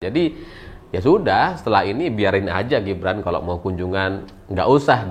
Jadi ya sudah, setelah ini biarin aja Gibran kalau mau kunjungan nggak usah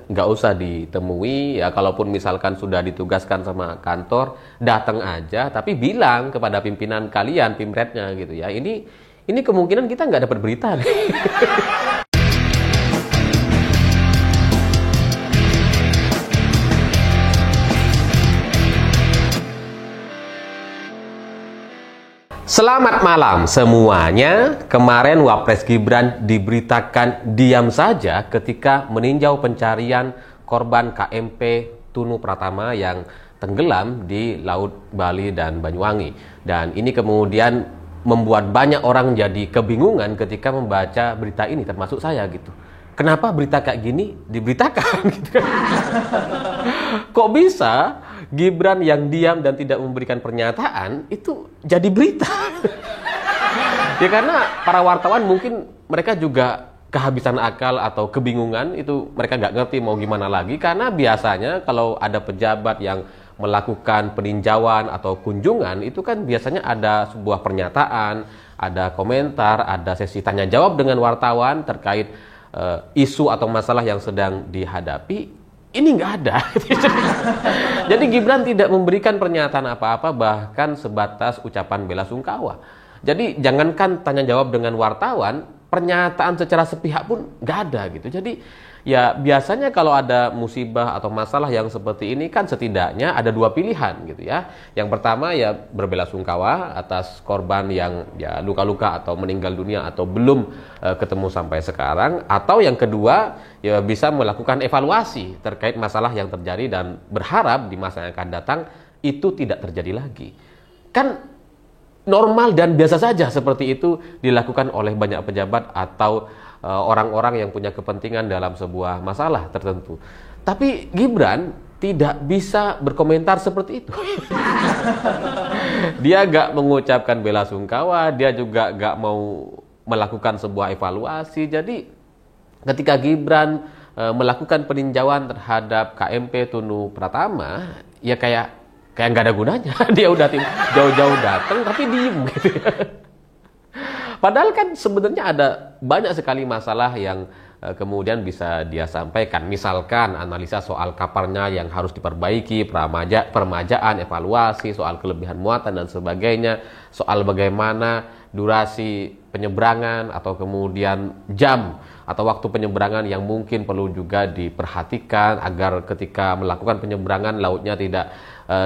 nggak usah ditemui ya. Kalaupun misalkan sudah ditugaskan sama kantor, datang aja tapi bilang kepada pimpinan kalian, pimretnya gitu ya. Ini kemungkinan kita nggak dapat berita nih. Selamat malam semuanya. Kemarin Wapres Gibran diberitakan diam saja ketika meninjau pencarian korban KMP Tunu Pratama yang tenggelam di Laut Bali dan Banyuwangi. Dan ini kemudian membuat banyak orang jadi kebingungan ketika membaca berita ini, termasuk saya gitu. Kenapa berita kayak gini diberitakan gitu kan? Kok bisa Gibran yang diam dan tidak memberikan pernyataan itu jadi berita? Ya karena para wartawan mungkin mereka juga kehabisan akal atau kebingungan, itu mereka nggak ngerti mau gimana lagi. Karena biasanya kalau ada pejabat yang melakukan peninjauan atau kunjungan, itu kan biasanya ada sebuah pernyataan, ada komentar, ada sesi tanya jawab dengan wartawan terkait isu atau masalah yang sedang dihadapi. Ini nggak ada. Jadi Gibran tidak memberikan pernyataan apa-apa, bahkan sebatas ucapan bela sungkawa. Jadi jangankan tanya jawab dengan wartawan, pernyataan secara sepihak pun nggak ada gitu. Jadi ya biasanya kalau ada musibah atau masalah yang seperti ini kan setidaknya ada dua pilihan gitu ya. Yang pertama ya berbela sungkawa atas korban yang ya luka-luka atau meninggal dunia atau belum ketemu sampai sekarang. Atau yang kedua ya bisa melakukan evaluasi terkait masalah yang terjadi dan berharap di masa yang akan datang itu tidak terjadi lagi. Kan normal dan biasa saja seperti itu dilakukan oleh banyak pejabat atau orang-orang yang punya kepentingan dalam sebuah masalah tertentu. Tapi Gibran tidak bisa berkomentar seperti itu. Dia gak mengucapkan bela sungkawa, dia juga gak mau melakukan sebuah evaluasi. Jadi ketika Gibran melakukan peninjauan terhadap KMP Tunu Pratama, ya kayak gak ada gunanya. Dia udah jauh-jauh datang tapi diem gitu ya. Padahal kan sebenarnya ada banyak sekali masalah yang kemudian bisa dia sampaikan. Misalkan analisa soal kaparnya yang harus diperbaiki, permajaan, evaluasi, soal kelebihan muatan dan sebagainya, soal bagaimana durasi penyeberangan atau kemudian jam atau waktu penyeberangan yang mungkin perlu juga diperhatikan agar ketika melakukan penyeberangan lautnya tidak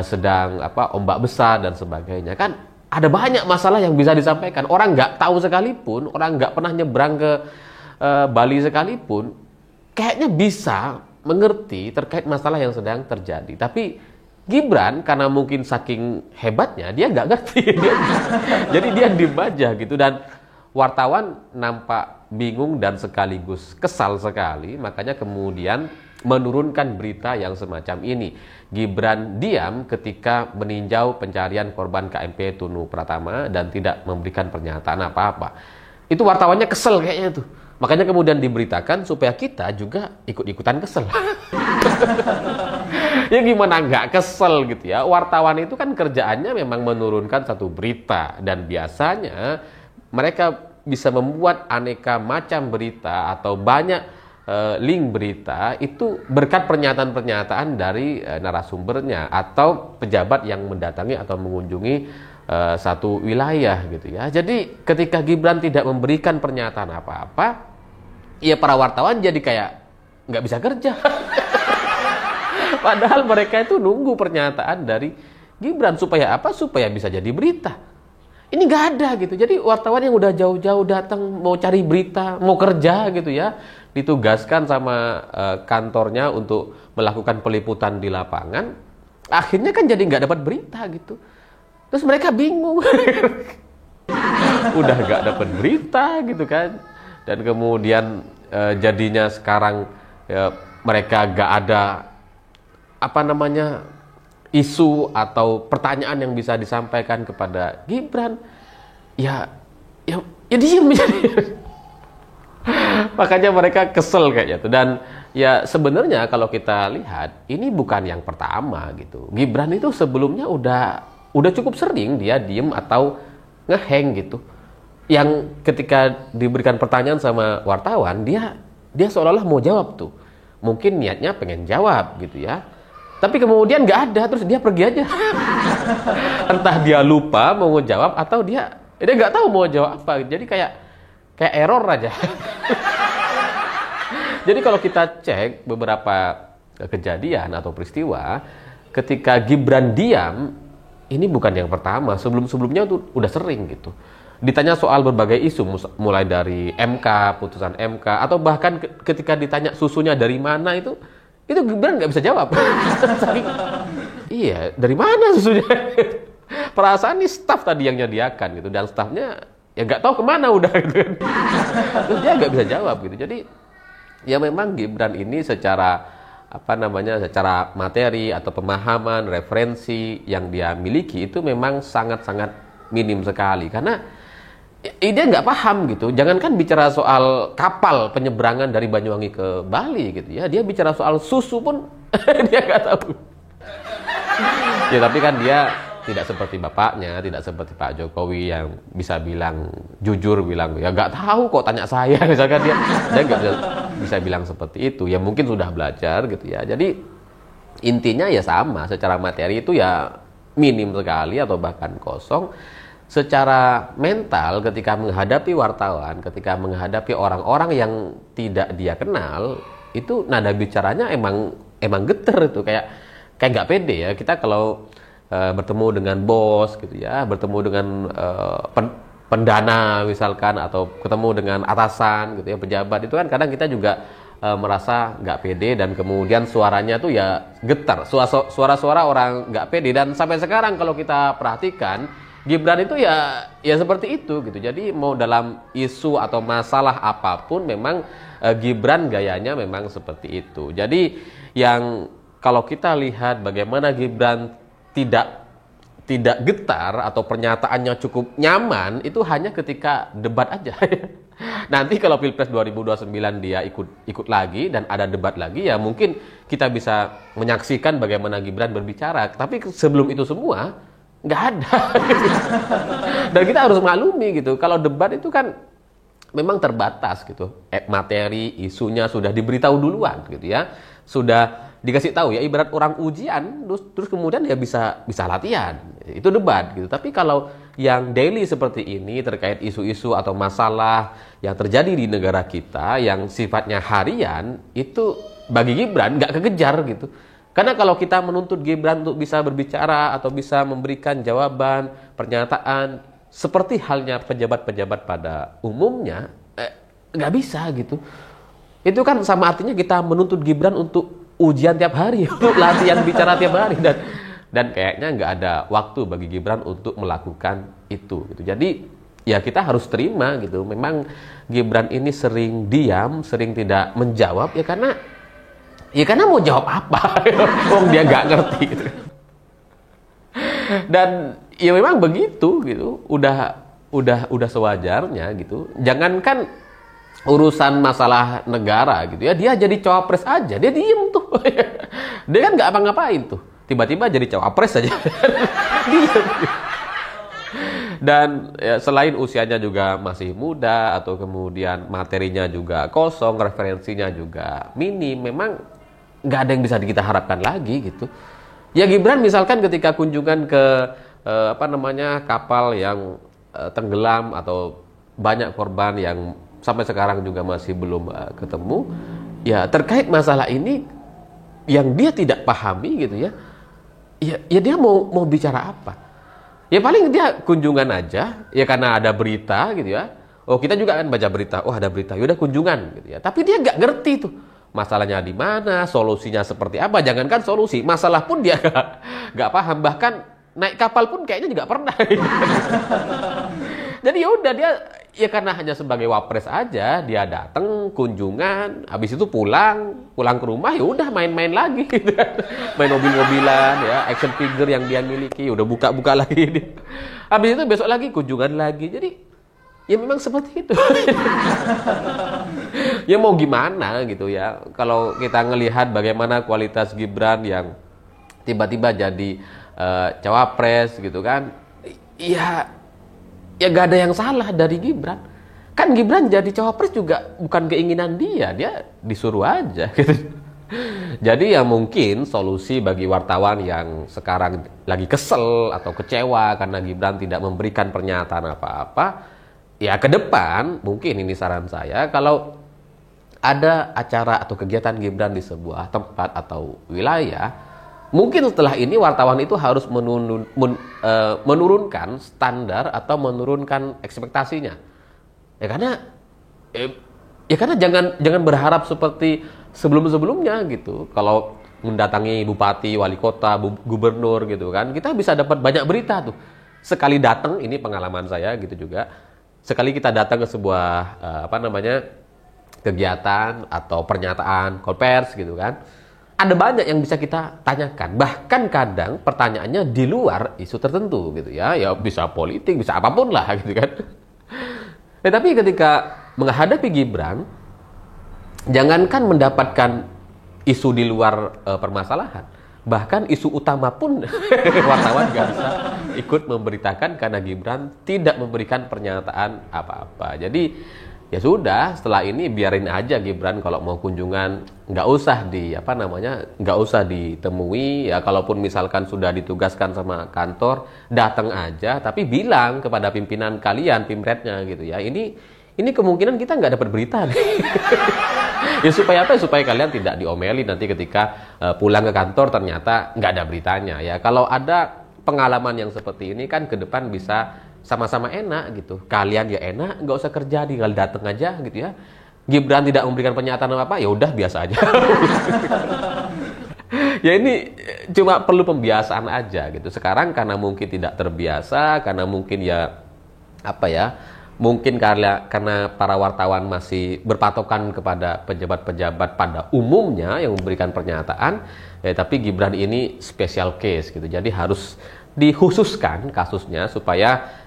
sedang ombak besar dan sebagainya. Kan ada banyak masalah yang bisa disampaikan. Orang nggak tahu sekalipun, orang nggak pernah nyebrang ke Bali sekalipun, kayaknya bisa mengerti terkait masalah yang sedang terjadi. Tapi Gibran karena mungkin saking hebatnya, dia nggak ngerti. Jadi dia diem aja gitu. Dan wartawan nampak bingung dan sekaligus kesal sekali. Makanya kemudian menurunkan berita yang semacam ini. Gibran diam ketika meninjau pencarian korban KMP Tunu Pratama dan tidak memberikan pernyataan apa-apa. Itu wartawannya kesel kayaknya tuh. Makanya kemudian diberitakan supaya kita juga ikut-ikutan kesel. Ya gimana nggak kesel gitu ya. Wartawan itu kan kerjaannya memang menurunkan satu berita. Dan biasanya mereka bisa membuat aneka macam berita atau banyak link berita itu berkat pernyataan-pernyataan dari narasumbernya atau pejabat yang mendatangi atau mengunjungi satu wilayah gitu ya. Jadi ketika Gibran tidak memberikan pernyataan apa-apa, ya para wartawan jadi kayak nggak bisa kerja. Padahal mereka itu nunggu pernyataan dari Gibran supaya apa? Supaya bisa jadi berita. Ini nggak ada gitu. Jadi wartawan yang udah jauh-jauh datang mau cari berita, mau kerja gitu ya, ditugaskan sama kantornya untuk melakukan peliputan di lapangan, akhirnya kan jadi nggak dapat berita gitu. Terus mereka bingung. Udah nggak dapat berita gitu kan. Dan kemudian jadinya sekarang mereka nggak ada isu atau pertanyaan yang bisa disampaikan kepada Gibran. Ya diem. Makanya mereka kesel kayaknya tuh. Dan ya sebenarnya kalau kita lihat ini bukan yang pertama gitu. Gibran itu sebelumnya udah cukup sering dia diem atau ngeheng gitu. yang ketika diberikan pertanyaan sama wartawan, dia seolah-olah mau jawab tuh. Mungkin niatnya pengen jawab gitu ya. Tapi kemudian nggak ada, terus dia pergi aja. Entah dia lupa mau ngejawab atau dia nggak tahu mau jawab apa. Jadi kayak error aja. Jadi kalau kita cek beberapa kejadian atau peristiwa, ketika Gibran diam, ini bukan yang pertama. Sebelum-sebelumnya tuh udah sering gitu. Ditanya soal berbagai isu, mulai dari MK, putusan MK, atau bahkan ketika ditanya susunya dari mana itu Gibran nggak bisa jawab. Iya, dari mana susunya? Perasaan nih staf tadi yang nyediakan gitu, dan stafnya ya nggak tahu kemana udah gitu. Terus dia nggak bisa jawab gitu. Jadi ya memang Gibran ini secara secara materi atau pemahaman, referensi yang dia miliki itu memang sangat-sangat minim sekali, karena dia nggak paham gitu. Jangankan bicara soal kapal penyeberangan dari Banyuwangi ke Bali gitu ya, dia bicara soal susu pun dia nggak tahu. Ya tapi kan dia tidak seperti bapaknya, tidak seperti Pak Jokowi yang bisa bilang jujur, bilang ya nggak tahu kok, tanya saya. Misalkan dia nggak bisa bilang seperti itu. Ya mungkin sudah belajar gitu ya. Jadi intinya ya sama, secara materi itu ya minim sekali atau bahkan kosong. Secara mental ketika menghadapi wartawan, ketika menghadapi orang-orang yang tidak dia kenal, itu nada bicaranya emang geter itu, kayak nggak pede ya. Kita kalau bertemu dengan bos gitu ya, bertemu dengan pendana misalkan, atau ketemu dengan atasan gitu ya, pejabat, itu kan kadang kita juga merasa nggak pede, dan kemudian suaranya tuh ya getar, suara-suara orang nggak pede. Dan sampai sekarang kalau kita perhatikan, Gibran itu ya seperti itu gitu. Jadi mau dalam isu atau masalah apapun, memang Gibran gayanya memang seperti itu. Jadi yang kalau kita lihat bagaimana Gibran tidak getar atau pernyataannya cukup nyaman, itu hanya ketika debat aja. Nanti kalau Pilpres 2029 dia ikut lagi dan ada debat lagi, ya mungkin kita bisa menyaksikan bagaimana Gibran berbicara. Tapi sebelum itu semua nggak ada. Dan kita harus maklumi gitu, kalau debat itu kan memang terbatas gitu. Materi, isunya sudah diberitahu duluan gitu ya. Sudah dikasih tahu ya, ibarat orang ujian, terus kemudian ya bisa latihan. Itu debat gitu. Tapi kalau yang daily seperti ini terkait isu-isu atau masalah yang terjadi di negara kita yang sifatnya harian, itu bagi Gibran nggak kekejar gitu. Karena kalau kita menuntut Gibran untuk bisa berbicara atau bisa memberikan jawaban, pernyataan seperti halnya pejabat-pejabat pada umumnya, nggak bisa gitu. Itu kan sama artinya kita menuntut Gibran untuk ujian tiap hari, untuk latihan bicara tiap hari, dan kayaknya nggak ada waktu bagi Gibran untuk melakukan itu gitu. Jadi ya kita harus terima gitu. Memang Gibran ini sering diam, sering tidak menjawab, ya karena mau jawab apa? Wong dia nggak ngerti gitu. Dan ya memang begitu gitu. Udah sewajarnya gitu. Jangankan urusan masalah negara gitu ya, dia jadi cawapres aja, dia diem tuh. Dia kan nggak apa-ngapain tuh. Tiba-tiba jadi cawapres aja. Diem. Dan ya, selain usianya juga masih muda, atau kemudian materinya juga kosong, referensinya juga minim, memang nggak ada yang bisa kita harapkan lagi gitu. Ya Gibran misalkan ketika kunjungan ke kapal yang tenggelam atau banyak korban yang sampai sekarang juga masih belum ketemu, ya terkait masalah ini yang dia tidak pahami gitu ya. Ya dia mau bicara apa? Ya paling dia kunjungan aja, ya karena ada berita gitu ya. Oh kita juga kan baca berita, oh ada berita, yaudah kunjungan gitu ya. Tapi dia nggak ngerti tuh masalahnya di mana, solusinya seperti apa. Jangankan solusi, masalah pun dia nggak paham. Bahkan naik kapal pun kayaknya juga pernah. Jadi ya udah dia ya karena hanya sebagai wapres aja, dia datang kunjungan, habis itu pulang ke rumah, ya udah main-main lagi gitu kan. Main mobil-mobilan ya, action figure yang dia miliki, udah buka-buka lagi dia. Habis itu besok lagi kunjungan lagi. Jadi ya memang seperti itu. Ya mau gimana gitu ya. Kalau kita ngelihat bagaimana kualitas Gibran yang tiba-tiba jadi cawapres gitu kan. ya gak ada yang salah dari Gibran. Kan Gibran jadi cawapres juga bukan keinginan dia disuruh aja gitu. Jadi ya mungkin solusi bagi wartawan yang sekarang lagi kesel atau kecewa karena Gibran tidak memberikan pernyataan apa-apa, ya ke depan mungkin ini saran saya, kalau ada acara atau kegiatan Gibran di sebuah tempat atau wilayah, mungkin setelah ini wartawan itu harus menurunkan standar atau menurunkan ekspektasinya. Ya karena jangan berharap seperti sebelum-sebelumnya gitu. Kalau mendatangi bupati, wali kota, gubernur gitu kan, kita bisa dapat banyak berita tuh. Sekali datang, ini pengalaman saya gitu juga. Sekali kita datang ke sebuah kegiatan atau pernyataan konvers gitu kan, ada banyak yang bisa kita tanyakan. Bahkan kadang pertanyaannya di luar isu tertentu gitu ya. Ya bisa politik, bisa apapun lah gitu kan. Tapi ketika menghadapi Gibran, jangankan mendapatkan isu di luar permasalahan, bahkan isu utama pun wartawan nggak bisa ikut memberitakan karena Gibran tidak memberikan pernyataan apa-apa. Jadi ya sudah, setelah ini biarin aja Gibran kalau mau kunjungan nggak usah ditemui ya. Kalaupun misalkan sudah ditugaskan sama kantor, datang aja, tapi bilang kepada pimpinan kalian, pimretnya gitu ya. Ini kemungkinan kita nggak dapat berita nih. Ya supaya apa? Supaya kalian tidak diomeli nanti ketika pulang ke kantor ternyata nggak ada beritanya ya. Kalau ada pengalaman yang seperti ini kan ke depan bisa sama-sama enak gitu. Kalian ya enak, nggak usah kerja, tinggal datang aja gitu ya. Gibran tidak memberikan pernyataan apa-apa, ya udah biasa aja. Ya ini cuma perlu pembiasaan aja gitu. Sekarang karena mungkin tidak terbiasa, karena mungkin mungkin karena para wartawan masih berpatokan kepada pejabat-pejabat pada umumnya yang memberikan pernyataan, tapi Gibran ini special case gitu. Jadi harus dikhususkan kasusnya supaya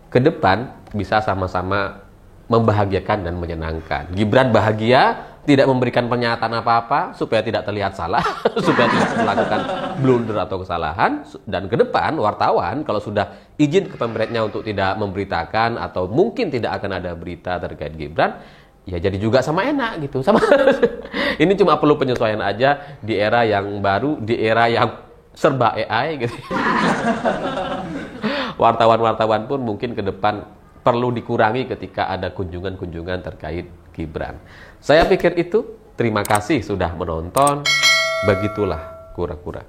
ke depan bisa sama-sama membahagiakan dan menyenangkan. Gibran bahagia, tidak memberikan pernyataan apa-apa supaya tidak terlihat salah, supaya tidak melakukan blunder atau kesalahan. Dan ke depan wartawan kalau sudah izin ke pemretnya untuk tidak memberitakan atau mungkin tidak akan ada berita terkait Gibran, ya jadi juga sama enak gitu. Sama ini cuma perlu penyesuaian aja di era yang baru, di era yang serba AI gitu. Wartawan-wartawan pun mungkin ke depan perlu dikurangi ketika ada kunjungan-kunjungan terkait Gibran. Saya pikir itu. Terima kasih sudah menonton. Begitulah kura-kura.